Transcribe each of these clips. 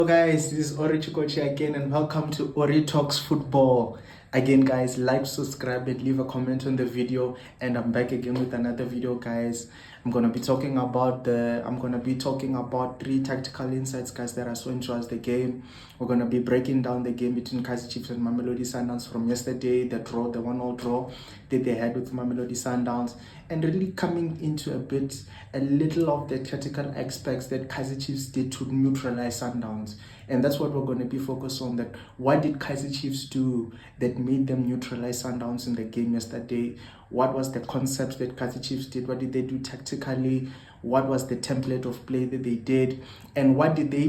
Hello guys, this is Ori Chikochi again and welcome to Ori Talks Football. Again guys, like, subscribe and leave a comment on the video, and I'm back again with another video guys. I'm gonna be talking about three tactical insights guys that I saw into the game. We're gonna be breaking down the game between Kaizer Chiefs and Mamelodi Sundowns from yesterday, the 1-1 draw that they had with Mamelodi Sundowns, and really coming into a little of the tactical aspects that Kaizer Chiefs did to neutralize Sundowns. And that's what we're going to be focused on, that what did Kaizer Chiefs do that made them neutralize Sundowns in the game yesterday? What was the concept that Kaizer Chiefs did? What did they do tactically? What was the template of play that they did? And what did they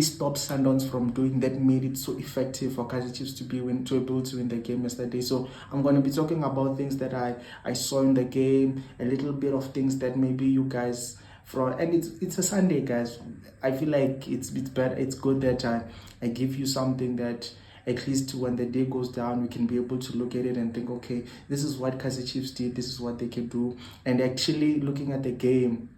stop Sundowns from doing that made it so effective for Kaizer Chiefs to be able to win the game yesterday? So I'm going to be talking about things that I saw in the game, a little bit of things that maybe you guys and it's a Sunday guys. I feel like it's better, it's good that I give you something that at least when the day goes down, we can be able to look at it and think, okay, this is what Kaizer Chiefs did, this is what they can do. And actually looking at the game,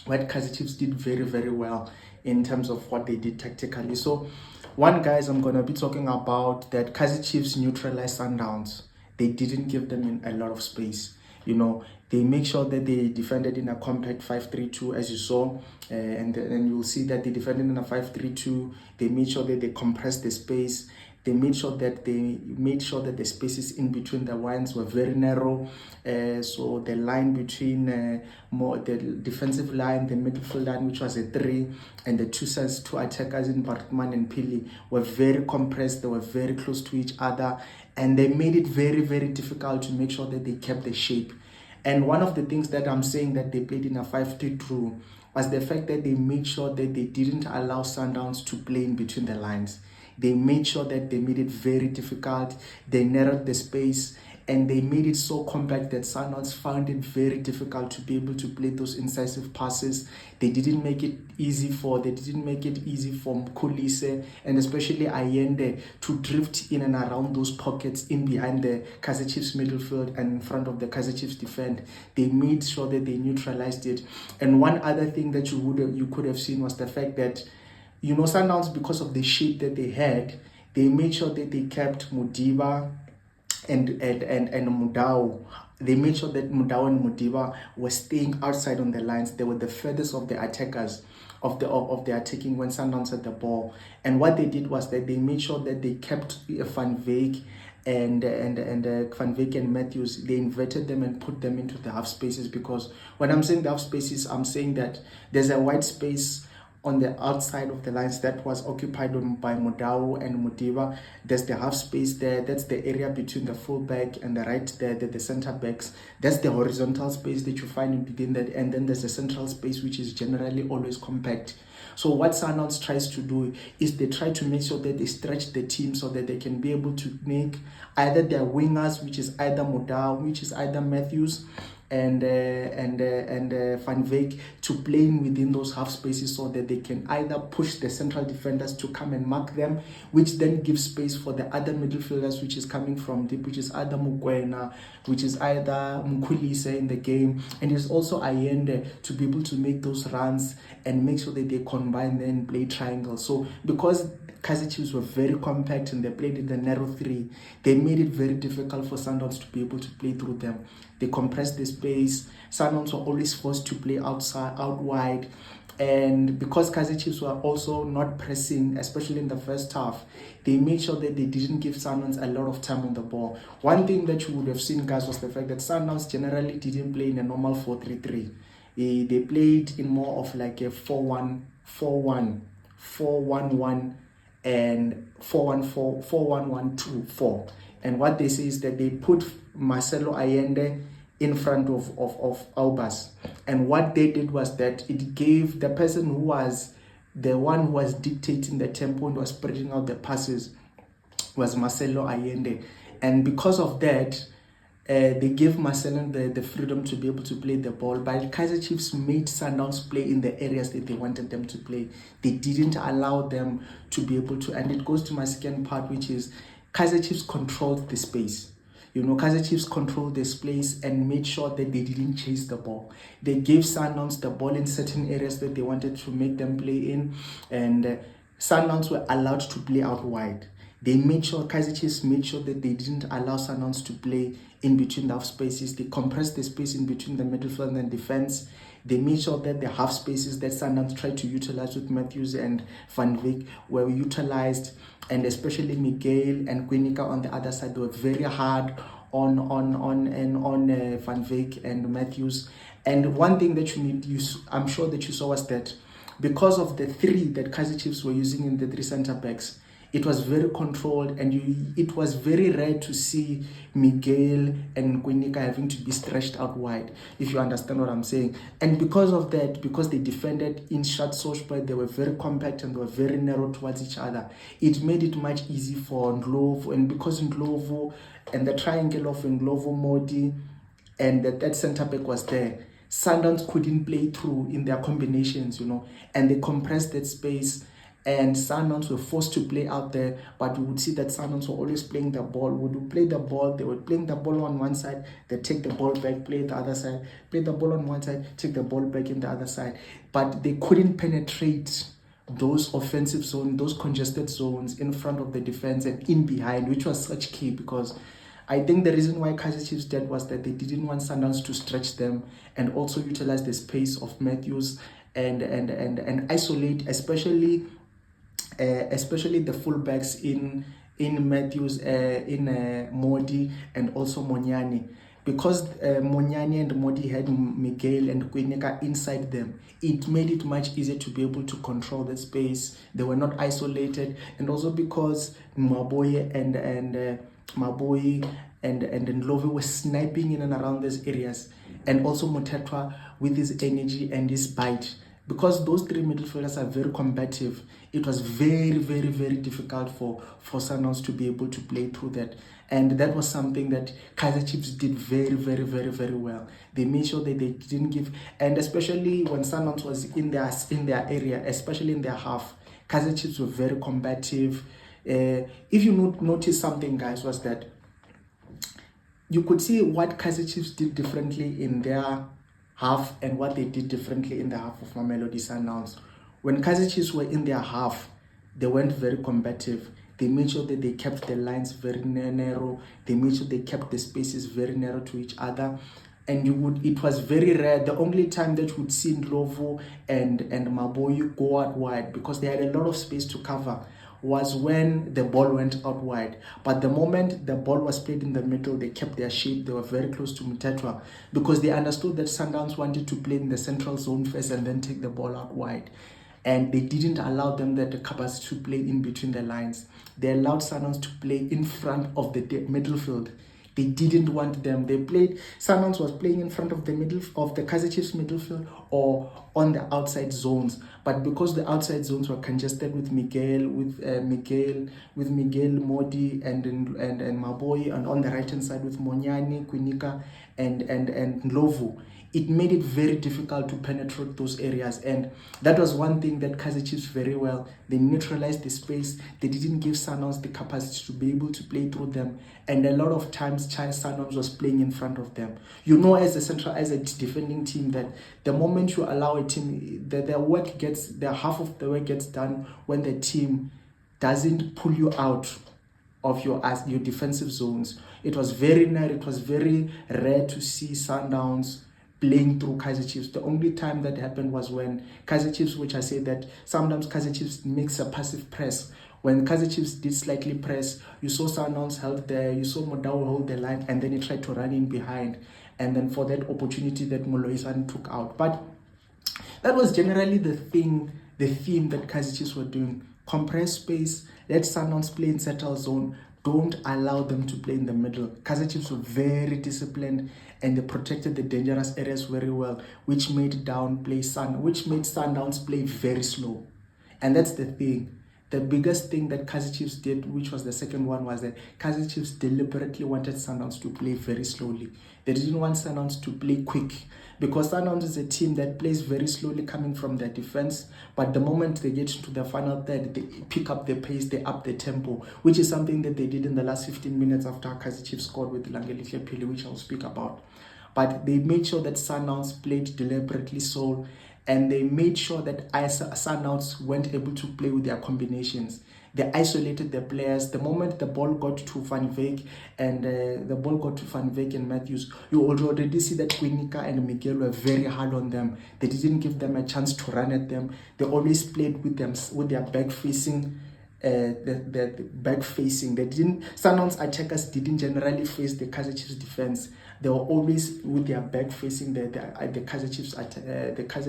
what Kaizer Chiefs did very, very well in terms of what they did tactically. So one, guys, I'm going to be talking about that Kaizer Chiefs neutralized Sundowns. They didn't give them a lot of space. They make sure that they defended in a compact 5-3-2, as you saw, and you'll see that they defended in a 5-3-2. They made sure that they compressed the space. They made sure that the spaces in between the lines were very narrow. So the line between the defensive line, the midfield line, which was a 3, and the two attackers in Bartman and Pili were very compressed. They were very close to each other, and they made it very, very difficult to make sure that they kept the shape. And one of the things that I'm saying that they played in a 5-3-2 was the fact that they made sure that they didn't allow Sundowns to play in between the lines. They made sure that they made it very difficult. They narrowed the space, and they made it so compact that Sundowns found it very difficult to be able to play those incisive passes. They didn't make it easy for Mkhulise and especially Allende to drift in and around those pockets in behind the Kaizer Chiefs midfield and in front of the Kaizer Chiefs defense. They made sure that they neutralized it. And one other thing that you could have seen was the fact that Sundowns, because of the shape that they had, they made sure that they kept Mudiba and Mudau. They made sure that Mudau and Mudiba were staying outside on the lines. They were the furthest of the attackers of the attacking when Sundowns had the ball. And what they did was that they made sure that they kept Van Veek and Van Veek and Matthews. They inverted them and put them into the half spaces, because when I'm saying the half spaces, I'm saying that there's a wide space on the outside of the lines that was occupied by Mudau and Mudiba. There's the half space there. That's the area between the fullback and the right there, the center backs. That's the horizontal space that you find in between that. And then there's a central space, which is generally always compact. So what Sundowns tries to do is they try to make sure that they stretch the team so that they can be able to make either their wingers, which is either Mudau, which is either Matthews, and Van Veek, to playing within those half spaces so that they can either push the central defenders to come and mark them, which then gives space for the other midfielders, which is coming from deep, which is either Mukwena, which is either Mkhulise in the game, and it's also Allende, to be able to make those runs and make sure that they combine and play triangles. So because Kaizer Chiefs were very compact and they played in the narrow 3, they made it very difficult for Sundowns to be able to play through them. They compressed the space. Sundowns were always forced to play out wide. And because Kaizer Chiefs were also not pressing, especially in the first half, they made sure that they didn't give Sundowns a lot of time on the ball. One thing that you would have seen, guys, was the fact that Sundowns generally didn't play in a normal 4-3-3. They played in more of like a 4-1-1, 4-1-1, and 4-1-4, 4-1-1-2-4. And what they say is that they put Marcelo Allende in front of Albers. And what they did was that it gave the person who was the one who was dictating the tempo and was spreading out the passes was Marcelo Allende. And because of that, they gave Marcelo the freedom to be able to play the ball. But Kaizer Chiefs made Sundowns play in the areas that they wanted them to play. They didn't allow them to be able to. And it goes to my second part, which is Kaizer Chiefs controlled the space. Kaizer Chiefs controlled the space and made sure that they didn't chase the ball. They gave Sundowns the ball in certain areas that they wanted to make them play in, and Sundowns were allowed to play out wide. They made sure, Kaizer Chiefs made sure that they didn't allow Sundowns to play in between the half spaces. They compressed the space in between the midfield and defense. They made sure that the half spaces that Sundowns tried to utilize with Matthews and Van Wyk were utilized, and especially Miguel and Quinica on the other side. They were very hard on Van Wyk and Matthews. And one thing that I'm sure that you saw was that because of the three that Kaizer Chiefs were using in the three center backs, it was very controlled, and it was very rare to see Miguel and Quinica having to be stretched out wide, if you understand what I'm saying. And because of that, because they defended in short Sochpa, they were very compact and they were very narrow towards each other. It made it much easier for Ndlovu, and because Ndlovu and the triangle of Ndlovu, Modi, and that centre back was there, Sundowns couldn't play through in their combinations, and they compressed that space. And Sundowns were forced to play out there, but you would see that Sundowns were always playing the ball. Would play the ball, they were playing the ball on one side, they take the ball back, play the other side, play the ball on one side, take the ball back in the other side. But they couldn't penetrate those offensive zones, those congested zones in front of the defense and in behind, which was such key, because I think the reason why Kaizer Chiefs did was that they didn't want Sundowns to stretch them and also utilize the space of Matthews and isolate, especially the fullbacks in Matthews, in Modi, and also Monyani. Because Monyani and Modi had Miguel and Quinica inside them, it made it much easier to be able to control the space. They were not isolated, and also because Maboye and Ndlovu were sniping in and around these areas, and also Motetwa with his energy and his bite. Because those three midfielders are very combative, it was very, very, very difficult for Sundowns to be able to play through that. And that was something that Kaizer Chiefs did very, very, very, very well. They made sure that they didn't give, and especially when Sundowns was in their area, especially in their half, Kaizer Chiefs were very combative. If you notice something, guys, was that you could see what Kaizer Chiefs did differently in their half and what they did differently in the half of Mamelodi Sundowns. When Kaizer Chiefs were in their half, they weren't very combative. They made sure that they kept the lines very narrow. They made sure they kept the spaces very narrow to each other. And it was very rare. The only time that you would see Ndlovu and Maboyu go out wide, because they had a lot of space to cover, was when the ball went out wide. But the moment the ball was played in the middle, they kept their shape. They were very close to Mutetwa, because they understood that Sundowns wanted to play in the central zone first and then take the ball out wide. And they didn't allow them the capacity to play in between the lines. They allowed Sundowns to play in front of the midfield. They didn't want them. Sundowns was playing in front of the middle of the Kaizer Chiefs midfield or on the outside zones. But because the outside zones were congested with Miguel, Modi and Maboy, and on the right hand side with Monyani, Quinica and Ndlovu, it made it very difficult to penetrate those areas. And that was one thing that Kaizer Chiefs very well. They neutralized the space. They didn't give Sundowns the capacity to be able to play through them. And a lot of times, Sundowns was playing in front of them. As a defending team, that the moment you allow a team, the half of the work gets done when the team doesn't pull you out of your defensive zones. It was very rare. It was very rare to see Sundowns playing through Kaizer Chiefs. The only time that happened was when Kaizer Chiefs, which I say that sometimes Kaizer Chiefs makes a passive press. When Kaizer Chiefs did slightly press, you saw Sundowns held there, you saw Modao hold the line, and then he tried to run in behind. And then for that opportunity that Moloisan took out. But that was generally the theme that Kaizer Chiefs were doing. Compress space, let Sundowns play in central zone, don't allow them to play in the middle. Kaizer Chiefs were very disciplined, and they protected the dangerous areas very well, which made Sundowns play very slow. And that's the thing. The biggest thing that Kaizer Chiefs did, which was the second one, was that Kaizer Chiefs deliberately wanted Sundowns to play very slowly. They didn't want Sundowns to play quick, because Sundowns is a team that plays very slowly coming from their defense, but the moment they get to the final third, they pick up the pace, they up the tempo, which is something that they did in the last 15 minutes after Kaizer Chiefs scored with Langelihle Pili, which I'll speak about. But they made sure that Sundowns played deliberately slow, and they made sure that Sundowns weren't able to play with their combinations. They isolated the players. The moment the ball got to Van Veek and Matthews, you already see that Quinica and Miguel were very hard on them. They didn't give them a chance to run at them. They always played with their back facing. The back facing. They didn't. Sundowns attackers didn't generally face the Kaizer Chiefs defense. They were always with their back facing the Kaizer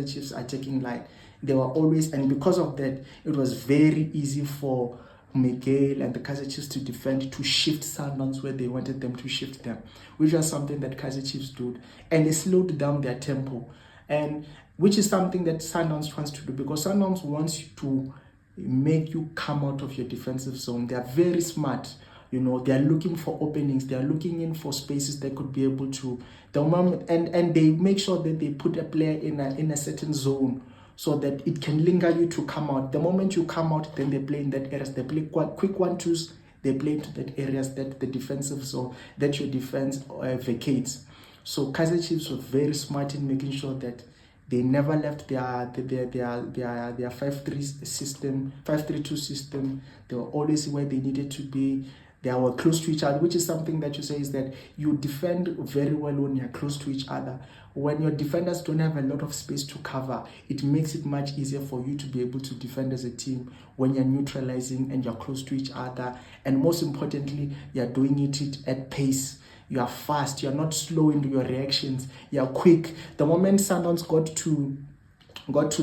Chiefs attacking line. They were always, and because of that, it was very easy for Miguel and the Kaizer Chiefs to defend, to shift Sundowns where they wanted them to shift them, which was something that Kaizer Chiefs did, and they slowed down their tempo, and which is something that Sundowns wants to do, because Sundowns wants to make you come out of your defensive zone. They are very smart. They are looking for openings. They are looking in for spaces they could be able to. The moment and they make sure that they put a player in a certain zone so that it can linger you to come out. The moment you come out, then they play in that areas. They play quick 1-2s. They play into that areas that the defensive zone that your defense vacates. So Kaizer Chiefs were very smart in making sure that they never left their 5-3 system, 5-3-2 system. They were always where they needed to be. They were close to each other, which is something that you say is that you defend very well when you're close to each other. When your defenders don't have a lot of space to cover, it makes it much easier for you to be able to defend as a team when you're neutralizing and you're close to each other. And most importantly, you're doing it at pace. You are fast. You're not slow in your reactions. You're quick. The moment Sundowns got to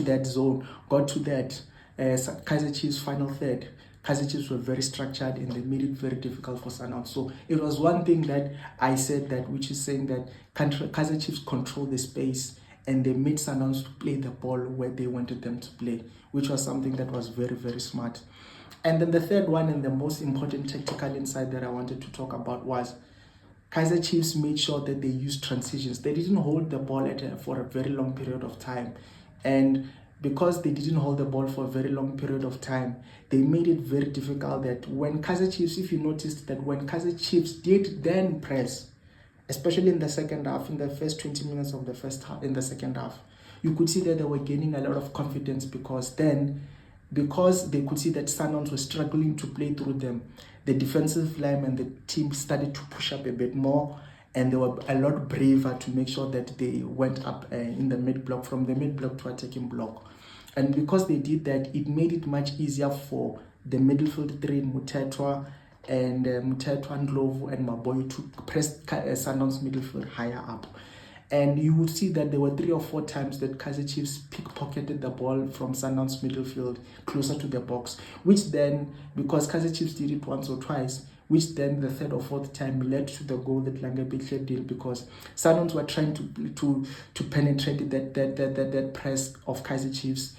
that zone, got to that Kaizer Chiefs final third, Kaizer Chiefs were very structured and they made it very difficult for Sundowns. So it was one thing that I said that, which is saying that Kaizer Chiefs control the space and they made Sundowns to play the ball where they wanted them to play, which was something that was very, very smart. And then the third one and the most important tactical insight that I wanted to talk about was Kaizer Chiefs made sure that they used transitions. They didn't hold the ball for a very long period of time. And because they didn't hold the ball for a very long period of time, they made it very difficult that when Kaizer Chiefs, if you noticed that when Kaizer Chiefs did then press, especially in the second half, in the first 20 minutes of the first half, in the second half, you could see that they were gaining a lot of confidence because they could see that Sundowns were struggling to play through them. The defensive line and the team started to push up a bit more, and they were a lot braver to make sure that they went up in the mid-block, from the mid-block to attacking block. And because they did that, it made it much easier for the midfield three, Mutetwa and Ndlovu and Maboy, to press Sundowns midfield higher up. And you would see that there were 3 or 4 times that Kaizer Chiefs pickpocketed the ball from Sundowns midfield closer to the box, which then, because Kaizer Chiefs did it once or twice, which then the 3rd or 4th time led to the goal that Langebile did, because Sundowns were trying to penetrate that press of Kaizer Chiefs.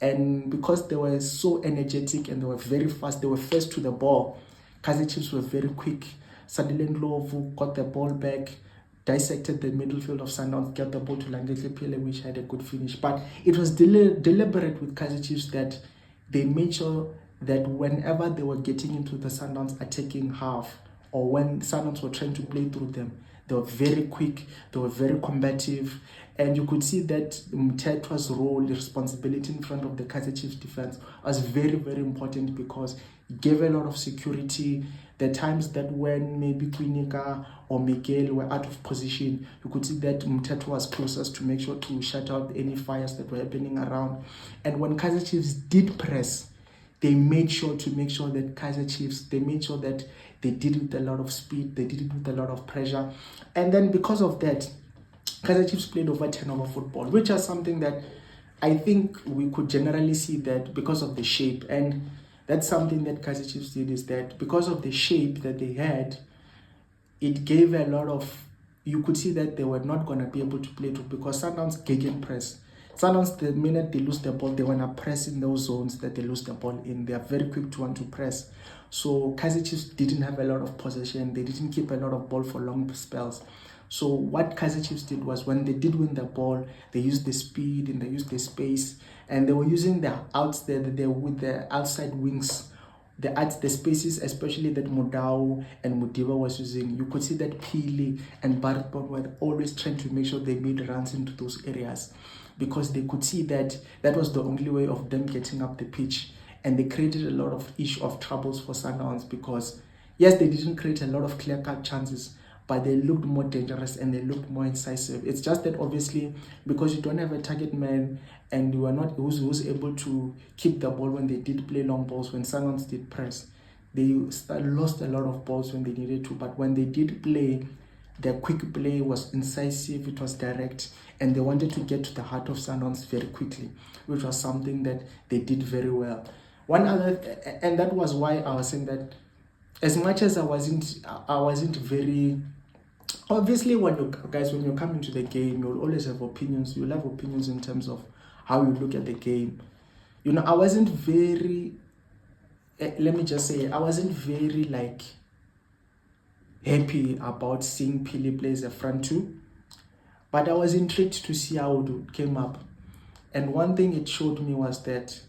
And because they were so energetic and they were very fast, they were first to the ball, Kaizer Chiefs were very quick. Suddenly Ndlovu got the ball back, dissected the middle field of Sundowns, got the ball to Langebile, which had a good finish. But it was deliberate with Kaizer Chiefs that they made sure that whenever they were getting into the Sundowns attacking half, or when Sundowns were trying to play through them, they were very quick, they were very combative, and you could see that Mtetwa's role, responsibility in front of the Kaizer Chiefs defense was very, very important, because it gave a lot of security. The times that when maybe Quinica or Miguel were out of position, you could see that Mtetwa was closest to make sure to shut out any fires that were happening around. And when Kaizer Chiefs did press, they made sure to make sure that Kaizer Chiefs, they made sure that they did it with a lot of speed, they did it with a lot of pressure. And then because of that, Kaizer Chiefs played over turnover football, which is something that I think we could generally see that because of the shape. And that's something that Kaizer Chiefs did, is that because of the shape that they had, it gave a lot of, you could see that they were not going to be able to play through, because Sundowns gegenpress. Sundowns, the minute they lose the ball, they want to press in those zones that they lose the ball in. They are very quick to want to press. So Kaizer Chiefs didn't have a lot of possession. They didn't keep a lot of ball for long spells. So what Kaizer Chiefs did was, when they did win the ball, they used the speed and they used the space, and they were using the outs there with the outside wings, the spaces, especially that Modau and Mudiba was using. You could see that Pili and Bartbon were always trying to make sure they made runs into those areas. because they could see that that was the only way of them getting up the pitch. And they created a lot of troubles for Sundowns because, yes, they didn't create a lot of clear-cut chances, but they looked more dangerous and they looked more incisive. It's just that obviously because you don't have a target man and you are not who's able to keep the ball when they did play long balls, when Sundowns did press, they lost a lot of balls when they needed to. But when they did play, their quick play was incisive, it was direct, and they wanted to get to the heart of Sundowns very quickly, which was something that they did very well. One other, and that was why I was saying that as much as I wasn't very, obviously when you come into the game, you'll always have opinions. You'll have opinions in terms of how you look at the game. You know, I wasn't very, let me just say, I wasn't very like happy about seeing Pili play as a front two, but I was intrigued to see how it came up. And one thing it showed me was that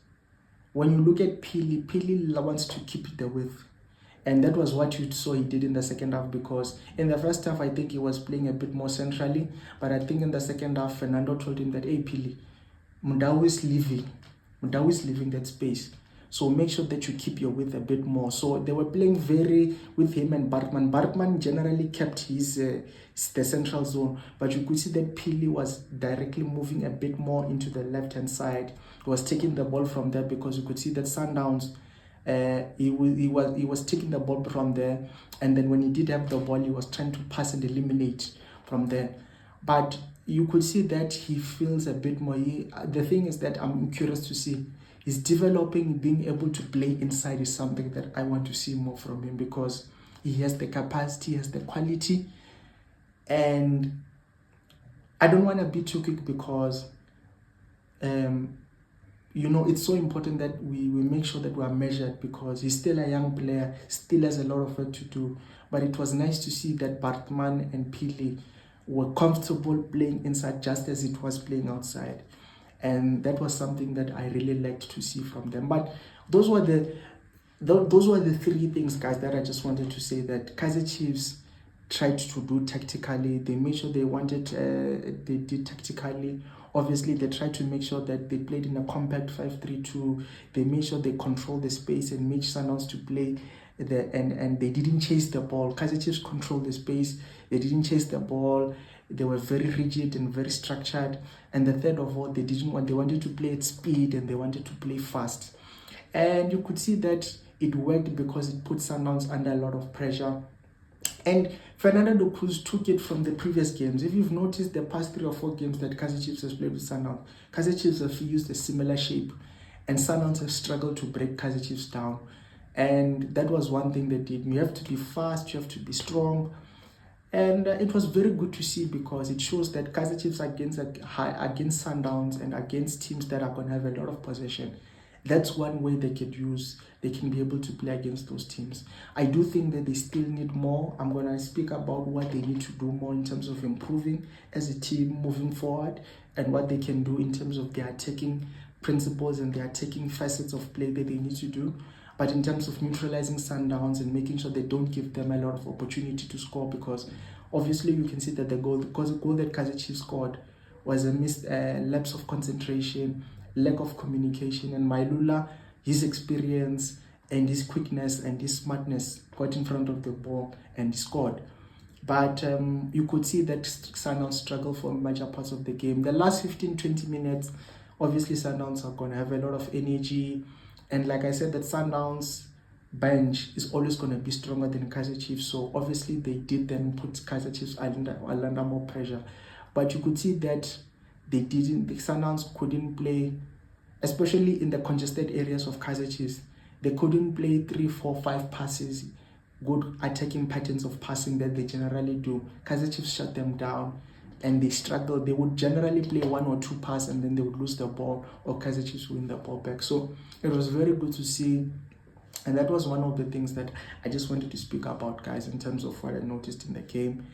when you look at Pili wants to keep the width. And that was what you saw he did in the second half, because in the first half, I think he was playing a bit more centrally. But I think in the second half, Fernando told him that, hey, Pili, Mundau is leaving that space. So make sure that you keep your width a bit more. So they were playing very with him and Bartman. Bartman generally kept the central zone, but you could see that Pili was directly moving a bit more into the left-hand side. He was taking the ball from there because you could see that Sundowns, he was taking the ball from there, and then when he did have the ball, he was trying to pass and eliminate from there. But you could see that he feels a bit more. The thing is that I'm curious to see. He's developing, being able to play inside is something that I want to see more from him, because he has the capacity, he has the quality. And I don't want to be too quick because, you know, it's so important that we make sure that we are measured, because he's still a young player, still has a lot of work to do. But it was nice to see that Bartman and Pili were comfortable playing inside just as it was playing outside. And that was something that I really liked to see from them. But those were the three things, guys, that I just wanted to say that Kaizer Chiefs tried to do tactically. They made sure they did tactically. Obviously, they tried to make sure that they played in a compact 5-3-2. They made sure they controlled the space and made Sundowns to play and they didn't chase the ball. Kaizer Chiefs controlled the space. They didn't chase the ball. They were very rigid and very structured. And the third of all, they wanted to play at speed and they wanted to play fast. And you could see that it worked because it put Sundowns under a lot of pressure. And Fernando Cruz took it from the previous games. If you've noticed the past 3 or 4 games that Kaizer Chiefs has played with Sundowns, Kaizer Chiefs have used a similar shape, and Sundowns have struggled to break Kaizer Chiefs down. And that was one thing they did. You have to be fast, you have to be strong. And it was very good to see, because it shows that Kaizer Chiefs against Sundowns and against teams that are going to have a lot of possession, that's one way they can be able to play against those teams. I do think that they still need more. I'm going to speak about what they need to do more in terms of improving as a team moving forward, and what they can do in terms of their attacking principles and their attacking facets of play that they need to do. But in terms of neutralizing Sundowns and making sure they don't give them a lot of opportunity to score, because obviously you can see that the goal that Kaizer Chiefs scored was a missed lapse of concentration, lack of communication, and Mailula, his experience and his quickness and his smartness, got in front of the ball and he scored. But you could see that Sundowns struggled for major parts of the game. The last 15-20 minutes, obviously Sundowns are going to have a lot of energy. And like I said, that Sundowns bench is always going to be stronger than Kaizer Chiefs. So obviously they did then put Kaizer Chiefs under more pressure. But you could see that the Sundowns couldn't play, especially in the congested areas of Kaizer Chiefs. They couldn't play 3, 4, 5 passes, good attacking patterns of passing that they generally do. Kaizer Chiefs shut them down and they struggled. They would generally play 1 or 2 passes and then they would lose the ball, or Kaizer Chiefs win the ball back. So it was very good to see. And that was one of the things that I just wanted to speak about, guys, in terms of what I noticed in the game,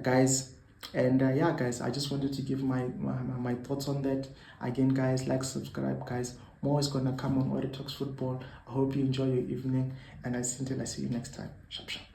guys. And yeah, guys, I just wanted to give my thoughts on that. Again, guys, like, subscribe, guys. More is gonna come on Ori Talks Football. I hope you enjoy your evening, and until I see you next time. Shap shap.